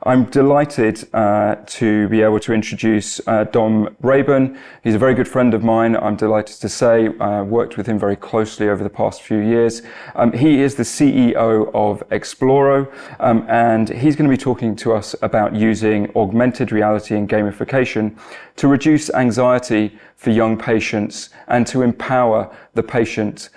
I'm delighted to be able to introduce Dom Raban. He's a very good friend of mine, I'm delighted to say. Worked with him very closely over the past few years. He is the CEO of Exploro, and he's going to be talking to us about using augmented reality and gamification to reduce anxiety for young patients and to empower the patient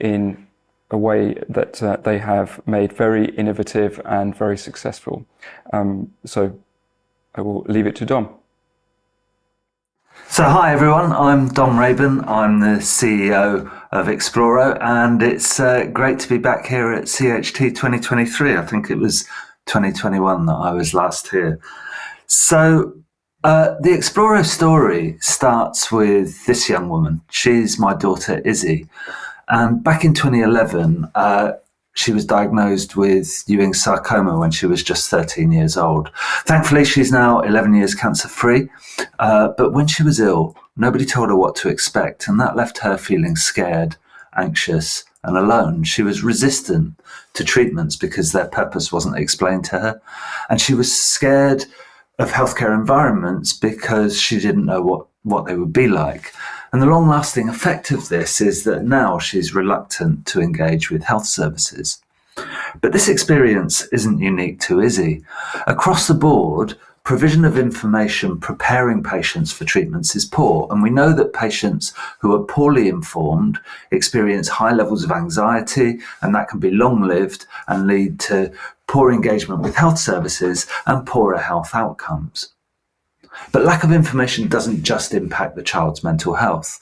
in a way that they have made very innovative and very successful. So I will leave it to Dom. So hi everyone, I'm Dom Raban. I'm the CEO of Exploro, and it's great to be back here at CHT 2023. I think it was 2021 that I was last here. So the Exploro story starts with this young woman. She's my daughter Izzy. And back in 2011, she was diagnosed with Ewing sarcoma when she was just 13 years old. Thankfully, she's now 11 years cancer-free. But when she was ill, nobody told her what to expect, and that left her feeling scared, anxious, and alone. She was resistant to treatments because their purpose wasn't explained to her. And she was scared of healthcare environments because she didn't know what they would be like. And the long-lasting effect of this is that now she's reluctant to engage with health services. But this experience isn't unique to Izzy. Across the board, provision of information preparing patients for treatments is poor, and we know that patients who are poorly informed experience high levels of anxiety, and that can be long-lived and lead to poor engagement with health services and poorer health outcomes. But lack of information doesn't just impact the child's mental health.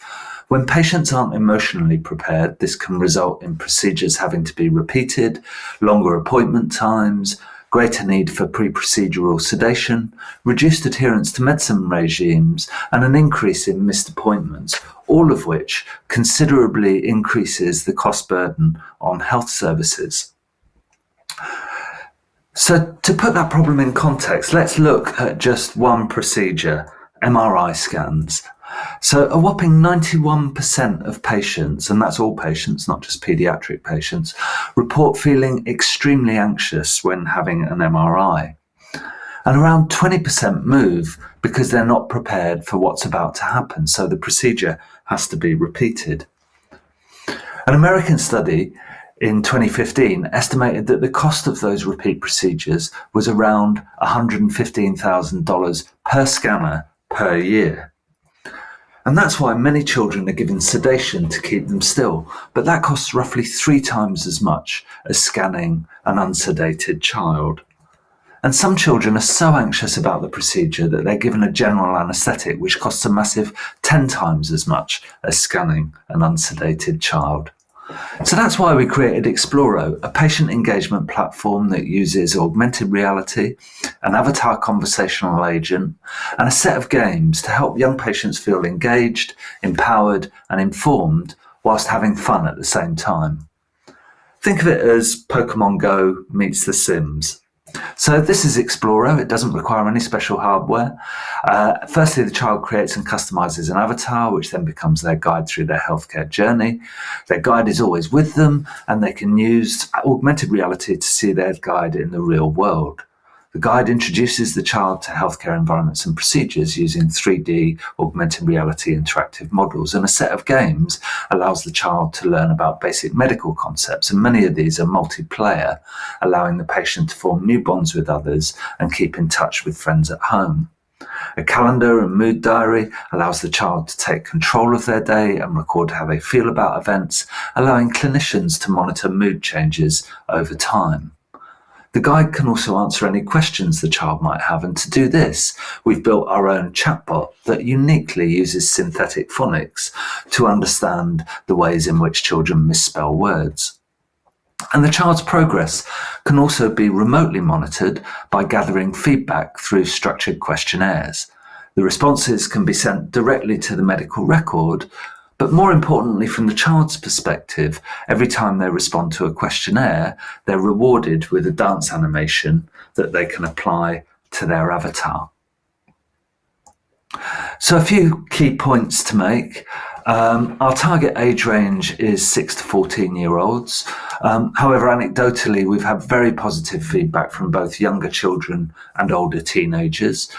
When patients aren't emotionally prepared, this can result in procedures having to be repeated, longer appointment times, greater need for pre-procedural sedation, reduced adherence to medicine regimes, and an increase in missed appointments, all of which considerably increases the cost burden on health services. So to put that problem in context, let's look at just one procedure, MRI scans. So a whopping 91% of patients, and that's all patients, not just paediatric patients, report feeling extremely anxious when having an MRI. And around 20% move because they're not prepared for what's about to happen, so the procedure has to be repeated. An American study in 2015 estimated that the cost of those repeat procedures was around $115,000 per scanner per year. And that's why many children are given sedation to keep them still, but that costs roughly 3 times as much as scanning an unsedated child. And some children are so anxious about the procedure that they're given a general anaesthetic, which costs a massive 10 times as much as scanning an unsedated child. So that's why we created Exploro, a patient engagement platform that uses augmented reality, an avatar conversational agent, and a set of games to help young patients feel engaged, empowered, and informed whilst having fun at the same time. Think of it as Pokemon Go meets The Sims. So this is Exploro. It doesn't require any special hardware. Firstly, the child creates and customizes an avatar, which then becomes their guide through their healthcare journey. Their guide is always with them, and they can use augmented reality to see their guide in the real world. The guide introduces the child to healthcare environments and procedures using 3D augmented reality interactive models, and a set of games allows the child to learn about basic medical concepts, and many of these are multiplayer, allowing the patient to form new bonds with others and keep in touch with friends at home. A calendar and mood diary allows the child to take control of their day and record how they feel about events, allowing clinicians to monitor mood changes over time. The guide can also answer any questions the child might have, and to do this, we've built our own chatbot that uniquely uses synthetic phonics to understand the ways in which children misspell words. And the child's progress can also be remotely monitored by gathering feedback through structured questionnaires. The responses can be sent directly to the medical record, but more importantly, from the child's perspective, every time they respond to a questionnaire, they're rewarded with a dance animation that they can apply to their avatar. So a few key points to make. Our target age range is 6 to 14-year-olds. However, anecdotally, we've had very positive feedback from both younger children and older teenagers.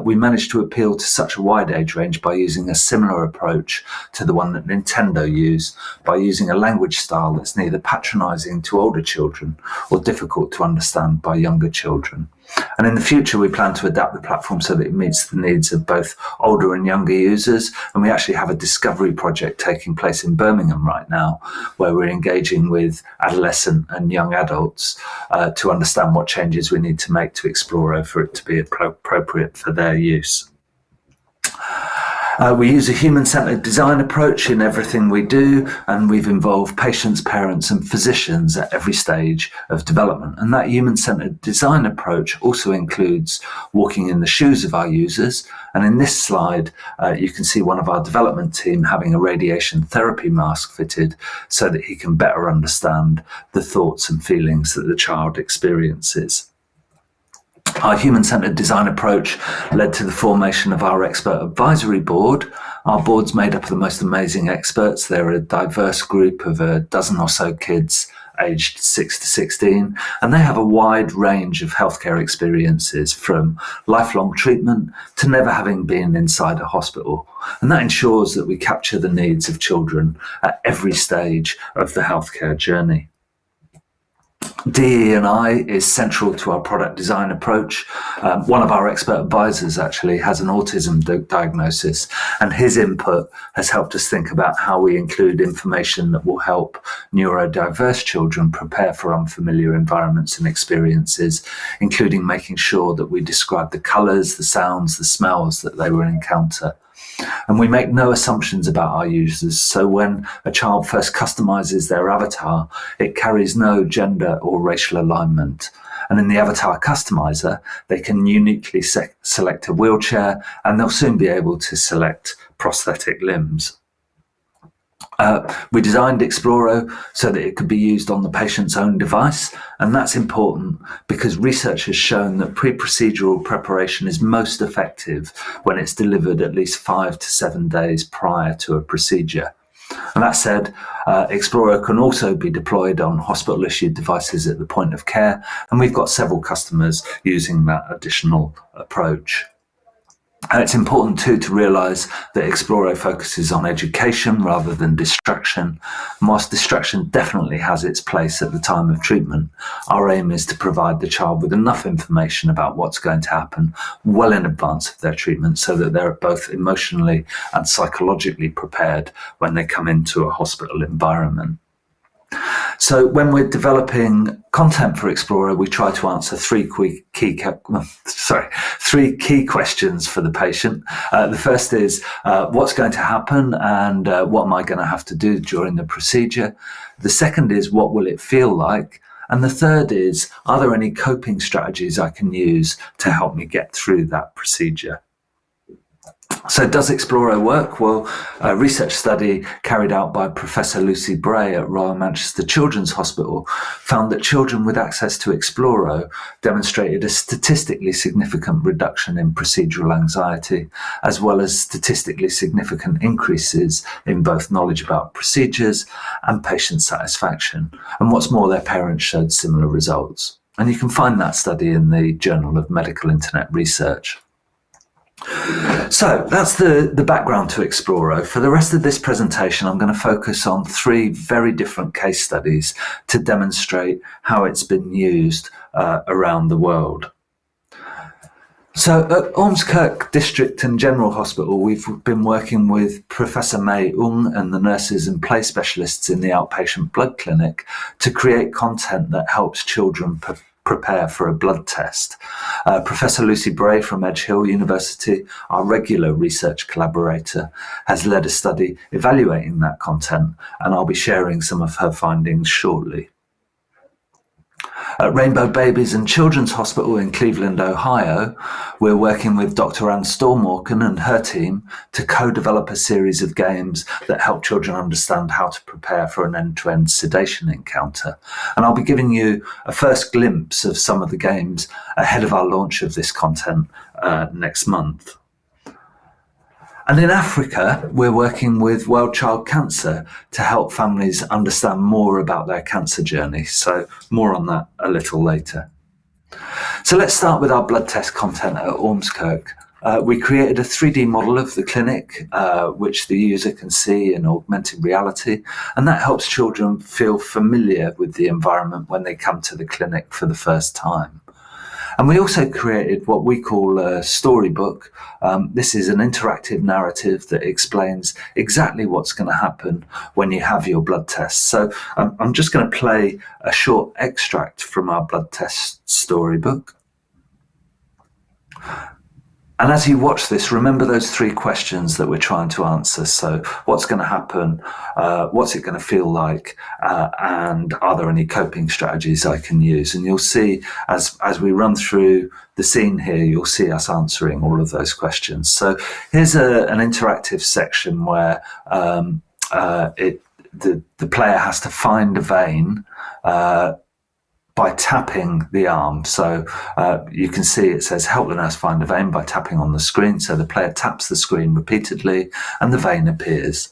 We managed to appeal to such a wide age range by using a similar approach to the one that Nintendo use, by using a language style that's neither patronising to older children or difficult to understand by younger children. And in the future, we plan to adapt the platform so that it meets the needs of both older and younger users. And we actually have a discovery project taking place in Birmingham right now, where we're engaging with adolescent and young adults to understand what changes we need to make to Exploro for it to be appropriate for their use. We use a human-centered design approach in everything we do, and we've involved patients, parents, and physicians at every stage of development. And that human-centered design approach also includes walking in the shoes of our users. And in this slide, you can see one of our development team having a radiation therapy mask fitted so that he can better understand the thoughts and feelings that the child experiences. Our human-centered design approach led to the formation of our expert advisory board. Our board's made up of the most amazing experts. They're a diverse group of a dozen or so kids aged 6 to 16, and they have a wide range of healthcare experiences, from lifelong treatment to never having been inside a hospital. And that ensures that we capture the needs of children at every stage of the healthcare journey. DE&I is central to our product design approach. One of our expert advisors actually has an autism diagnosis, and his input has helped us think about how we include information that will help neurodiverse children prepare for unfamiliar environments and experiences, including making sure that we describe the colours, the sounds, the smells that they will encounter. And we make no assumptions about our users, so when a child first customizes their avatar, it carries no gender or racial alignment. And in the avatar customizer, they can uniquely select a wheelchair, and they'll soon be able to select prosthetic limbs. We designed Exploro so that it could be used on the patient's own device, and that's important because research has shown that pre-procedural preparation is most effective when it's delivered at least 5 to 7 days prior to a procedure. And that said, Exploro can also be deployed on hospital-issued devices at the point of care, and we've got several customers using that additional approach. And it's important too to realise that Exploro focuses on education rather than distraction. And whilst distraction definitely has its place at the time of treatment, our aim is to provide the child with enough information about what's going to happen well in advance of their treatment so that they're both emotionally and psychologically prepared when they come into a hospital environment. So when we're developing content for Exploro, we try to answer three key questions for the patient. The first is, what's going to happen and what am I going to have to do during the procedure? The second is, what will it feel like? And the third is, are there any coping strategies I can use to help me get through that procedure? So does Exploro work? Well, a research study carried out by Professor Lucy Bray at Royal Manchester Children's Hospital found that children with access to Exploro demonstrated a statistically significant reduction in procedural anxiety, as well as statistically significant increases in both knowledge about procedures and patient satisfaction. And what's more, their parents showed similar results. And you can find that study in the Journal of Medical Internet Research. So that's the background to Exploro. For the rest of this presentation, I'm going to focus on 3 very different case studies to demonstrate how it's been used around the world. So at Ormskirk District and General Hospital, we've been working with Professor May Ung and the nurses and play specialists in the outpatient blood clinic to create content that helps children prepare for a blood test. Professor Lucy Bray from Edge Hill University, our regular research collaborator, has led a study evaluating that content, and I'll be sharing some of her findings shortly. At Rainbow Babies and Children's Hospital in Cleveland, Ohio, we're working with Dr. Anne Stormorken and her team to co-develop a series of games that help children understand how to prepare for an end-to-end sedation encounter. And I'll be giving you a first glimpse of some of the games ahead of our launch of this content next month. And in Africa, we're working with World Child Cancer to help families understand more about their cancer journey. So more on that a little later. So let's start with our blood test content at Ormskirk. We created a 3D model of the clinic, which the user can see in augmented reality, and that helps children feel familiar with the environment when they come to the clinic for the first time. And we also created what we call a storybook. This is an interactive narrative that explains exactly what's going to happen when you have your blood test. So I'm just going to play a short extract from our blood test storybook. And as you watch this, remember those 3 questions that we're trying to answer. So what's going to happen? What's it going to feel like? And are there any coping strategies I can use? And you'll see as we run through the scene here, you'll see us answering all of those questions. So here's an interactive section where the player has to find a vein by tapping the arm. So you can see it says help the nurse find a vein by tapping on the screen. So the player taps the screen repeatedly and the vein appears.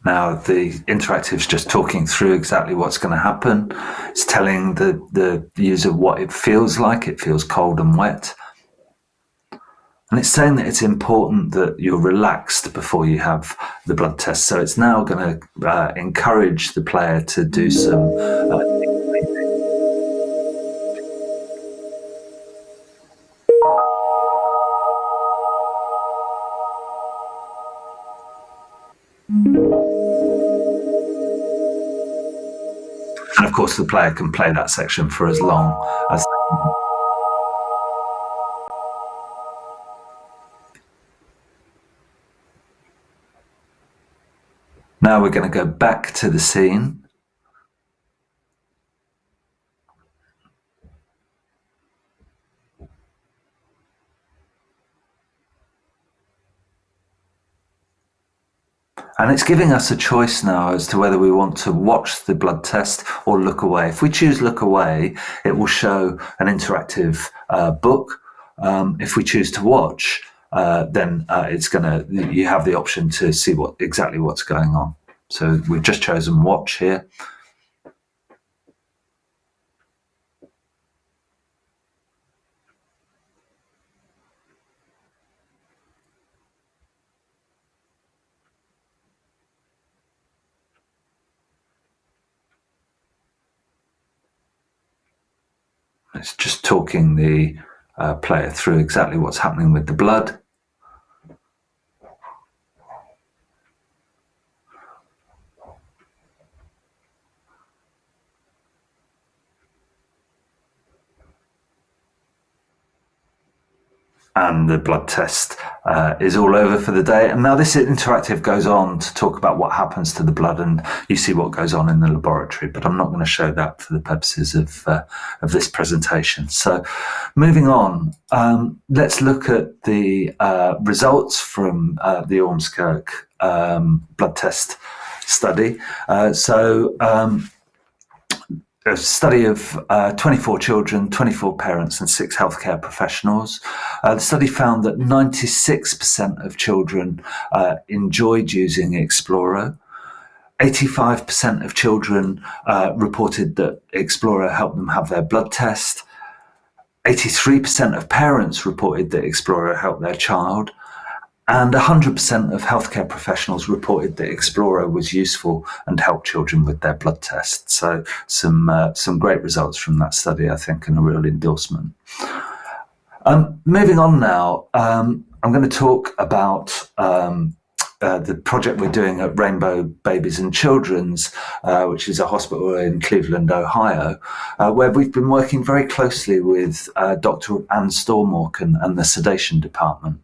Now the interactive is just talking through exactly what's going to happen. It's telling the user what it feels like. It feels cold and wet. And it's saying that it's important that you're relaxed before you have the blood test. So it's now going to encourage the player to do some and of course the player can play that section for as long as Now we're going to go back to the scene. And it's giving us a choice now as to whether we want to watch the blood test or look away. If we choose look away, it will show an interactive book. If we choose to watch, then you have the option to see exactly what's going on. So we've just chosen watch here. It's just talking the player through exactly what's happening with the blood. And the blood test is all over for the day. And now this interactive goes on to talk about what happens to the blood, and you see what goes on in the laboratory, but I'm not going to show that for the purposes of this presentation. So moving on, let's look at the results from the Ormskirk blood test study. A study of 24 children, 24 parents and 6 healthcare professionals. The study found that 96% of children enjoyed using Explorer. 85% of children reported that Explorer helped them have their blood test. 83% of parents reported that Explorer helped their child. And 100% of healthcare professionals reported that Explorer was useful and helped children with their blood tests. So some great results from that study, I think, and a real endorsement. Moving on now, I'm going to talk about the project we're doing at Rainbow Babies and Children's, which is a hospital in Cleveland, Ohio, where we've been working very closely with Dr. Anne Stormorcan and the sedation department.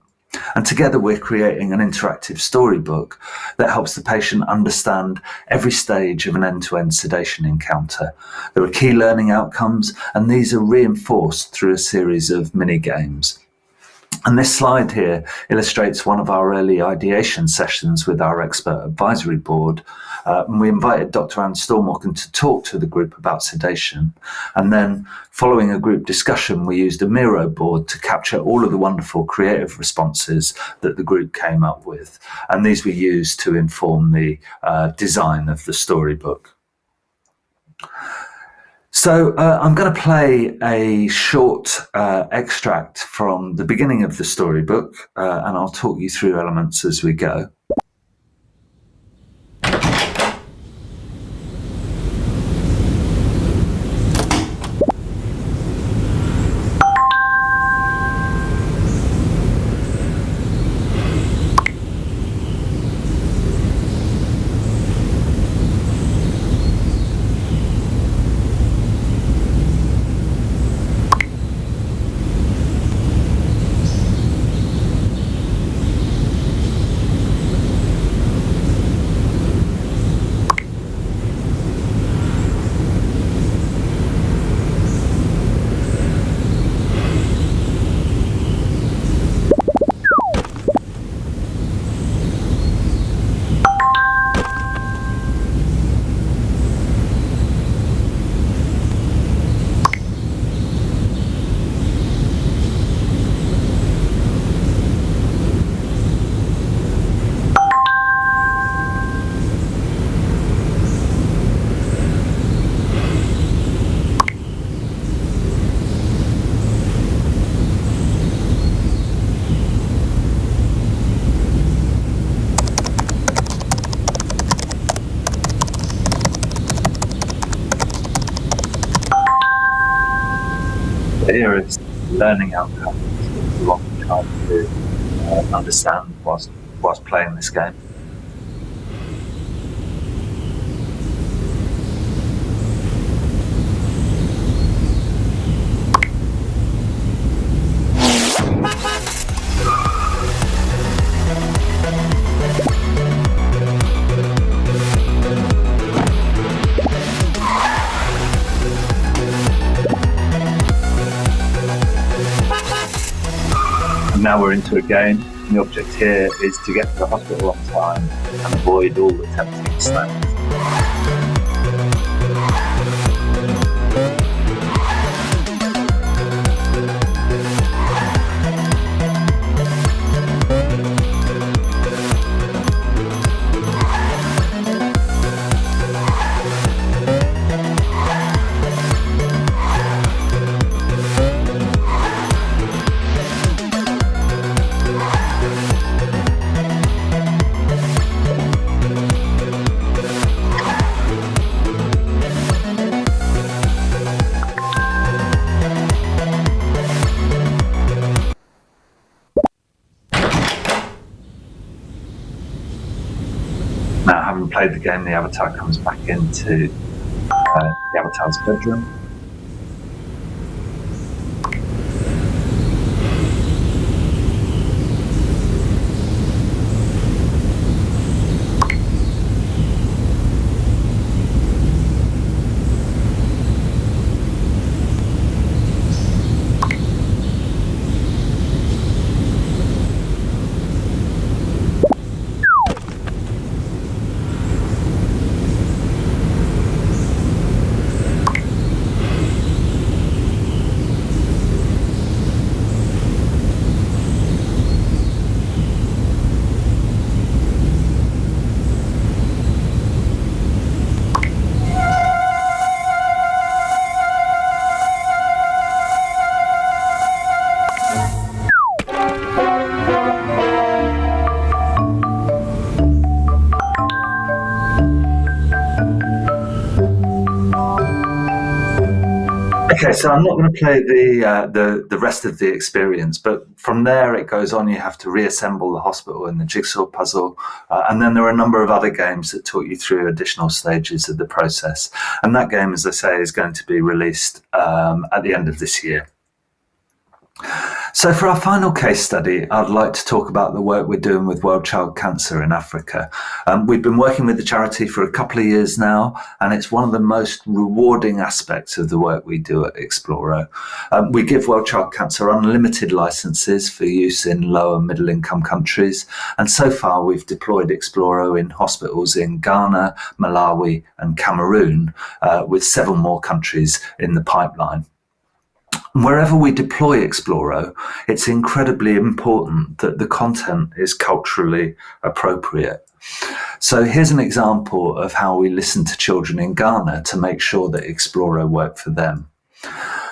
And together we're creating an interactive storybook that helps the patient understand every stage of an end-to-end sedation encounter. There are key learning outcomes, and these are reinforced through a series of mini games. And this slide here illustrates one of our early ideation sessions with our expert advisory board. And we invited Dr. Anne Stormorgan to talk to the group about sedation. And then following a group discussion, we used a Miro board to capture all of the wonderful creative responses that the group came up with. And these we used to inform the design of the storybook. So I'm going to play a short extract from the beginning of the storybook, and I'll talk you through elements as we go. Here is learning outcomes that we want the child to understand whilst playing this game. Now we're into a game. The object here is to get to the hospital on time and avoid all the tempting snacks. Now, having played the game, the avatar comes back into the avatar's bedroom. Okay, so I'm not going to play the rest of the experience, but from there it goes on. You have to reassemble the hospital in the jigsaw puzzle, and then there are a number of other games that talk you through additional stages of the process. And that game, as I say, is going to be released at the end of this year. So for our final case study, I'd like to talk about the work we're doing with World Child Cancer in Africa. We've been working with the charity for a couple of years now, and it's one of the most rewarding aspects of the work we do at Exploro. We give World Child Cancer unlimited licenses for use in low and middle income countries, and so far we've deployed Exploro in hospitals in Ghana, Malawi and Cameroon, with several more countries in the pipeline. Wherever we deploy Exploro, it's incredibly important that the content is culturally appropriate. So here's an example of how we listen to children in Ghana to make sure that Exploro worked for them.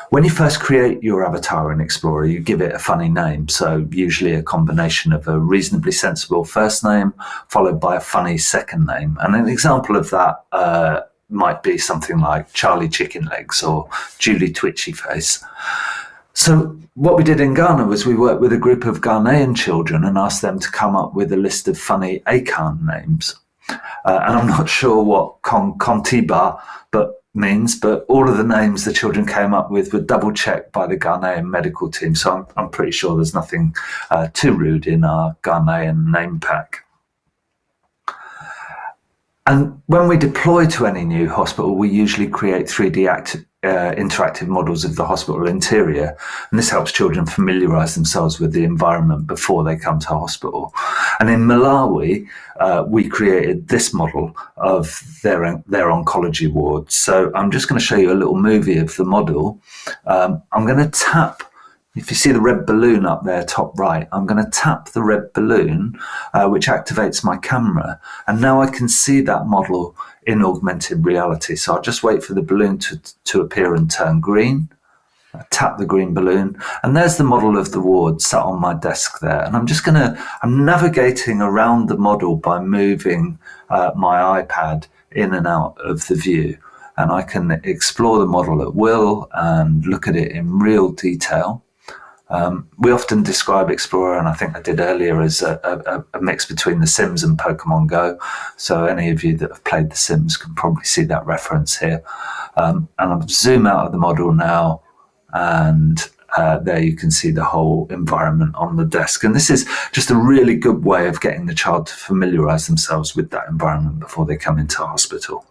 When you first create your avatar in Exploro, you give it a funny name, so usually a combination of a reasonably sensible first name followed by a funny second name. And an example of that might be something like Charlie Chicken Legs or Julie Twitchy Face. So what we did in Ghana was we worked with a group of Ghanaian children and asked them to come up with a list of funny Akan names. And I'm not sure what Kontiba means, but all of the names the children came up with were double checked by the Ghanaian medical team. So I'm pretty sure there's nothing too rude in our Ghanaian name pack. And when we deploy to any new hospital, we usually create 3D interactive models of the hospital interior. And this helps children familiarise themselves with the environment before they come to hospital. And in Malawi, we created this model of their oncology ward. So I'm just going to show you a little movie of the model. I'm going to tap. If you see the red balloon up there, top right, I'm going to tap the red balloon, which activates my camera. And now I can see that model in augmented reality. So I'll just wait for the balloon to appear and turn green. I tap the green balloon, and there's the model of the ward sat on my desk there. And I'm navigating around the model by moving my iPad in and out of the view. And I can explore the model at will and look at it in real detail. We often describe Explorer, and I think I did earlier, as a mix between The Sims and Pokemon Go. So any of you that have played The Sims can probably see that reference here. And I'll zoom out of the model now, and there you can see the whole environment on the desk. And this is just a really good way of getting the child to familiarise themselves with that environment before they come into hospital.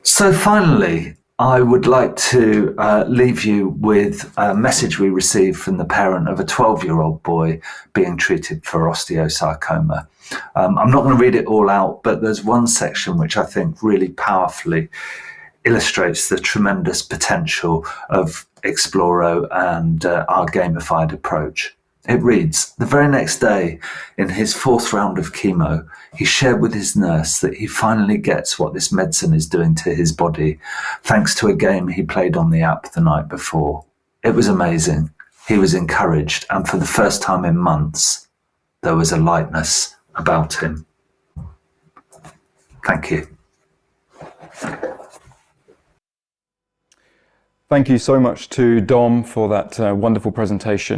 So finally, I would like to leave you with a message we received from the parent of a 12-year-old boy being treated for osteosarcoma. I'm not going to read it all out, but there's one section which I think really powerfully illustrates the tremendous potential of Exploro and our gamified approach. It reads, the very next day, in his 4th round of chemo, he shared with his nurse that he finally gets what this medicine is doing to his body, thanks to a game he played on the app the night before. It was amazing. He was encouraged, and for the first time in months, there was a lightness about him. Thank you. Thank you so much to Dom for that wonderful presentation.